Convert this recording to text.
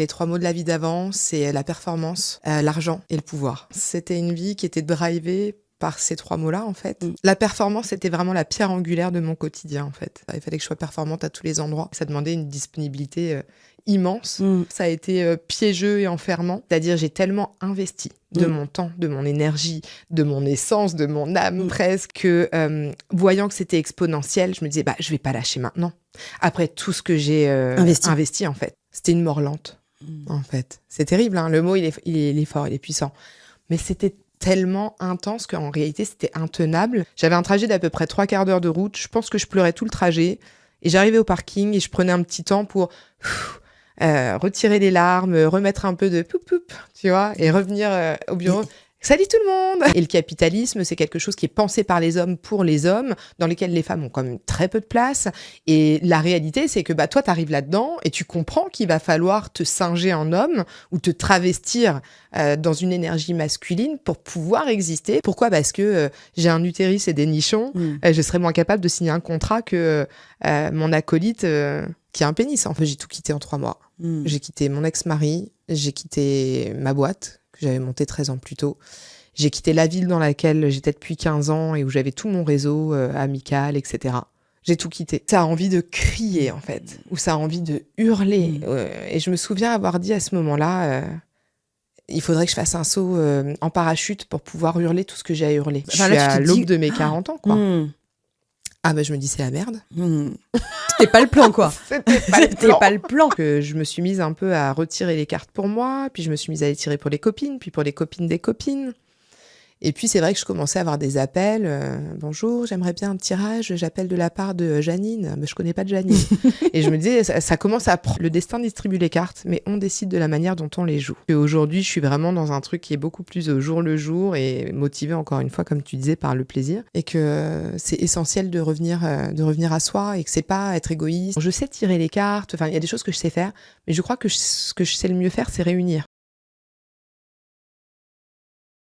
Les 3 mots de la vie d'avant, c'est la performance, l'argent et le pouvoir. C'était une vie qui était drivée par ces 3 mots-là, en fait. La performance, c'était vraiment la pierre angulaire de mon quotidien, en fait. Il fallait que je sois performante à tous les endroits. Ça demandait une disponibilité immense. Ça a été piégeux et enfermant. C'est-à-dire, j'ai tellement investi de mon temps, de mon énergie, de mon essence, de mon âme presque, que voyant que c'était exponentiel, je me disais, je vais pas lâcher maintenant. Après tout ce que j'ai investi, en fait. C'était une mort lente, en fait. C'est terrible, hein. Le mot, il est fort, il est puissant. Mais c'était tellement intense qu'en réalité, c'était intenable. J'avais un trajet d'à peu près 3 quarts d'heure de route. Je pense que je pleurais tout le trajet. Et j'arrivais au parking et je prenais un petit temps pour retirer les larmes, remettre un peu de poup, tu vois, et revenir au bureau. Salut tout le monde! Et le capitalisme, c'est quelque chose qui est pensé par les hommes pour les hommes, dans lesquels les femmes ont quand même très peu de place. Et la réalité, c'est que toi, t'arrives là-dedans et tu comprends qu'il va falloir te singer en homme ou te travestir dans une énergie masculine pour pouvoir exister. Pourquoi? Parce que j'ai un utérus et des nichons. Je serais moins capable de signer un contrat que mon acolyte qui a un pénis. En fait, j'ai tout quitté en 3 mois. J'ai quitté mon ex-mari, j'ai quitté ma boîte que j'avais montée 13 ans plus tôt. J'ai quitté la ville dans laquelle j'étais depuis 15 ans et où j'avais tout mon réseau amical, etc. J'ai tout quitté. Ça a envie de crier, en fait, ou ça a envie de hurler. Et je me souviens avoir dit à ce moment-là, il faudrait que je fasse un saut en parachute pour pouvoir hurler tout ce que j'ai à hurler. Je suis à l'aube de mes 40 ans, quoi. Je me dis, c'est la merde. C'était pas le plan, quoi. C'était pas le plan. Que je me suis mise un peu à retirer les cartes pour moi, puis je me suis mise à les tirer pour les copines, puis pour les copines des copines. Et puis, c'est vrai que je commençais à avoir des appels. Bonjour, j'aimerais bien un tirage. J'appelle de la part de Janine. Mais je connais pas de Janine. Et je me disais, ça commence à prendre. Le destin distribue les cartes, mais on décide de la manière dont on les joue. Et aujourd'hui, je suis vraiment dans un truc qui est beaucoup plus au jour le jour et motivé, encore une fois, comme tu disais, par le plaisir. Et que c'est essentiel de revenir à soi et que c'est pas être égoïste. Je sais tirer les cartes. Enfin, il y a des choses que je sais faire, mais je crois que ce que je sais le mieux faire, c'est réunir.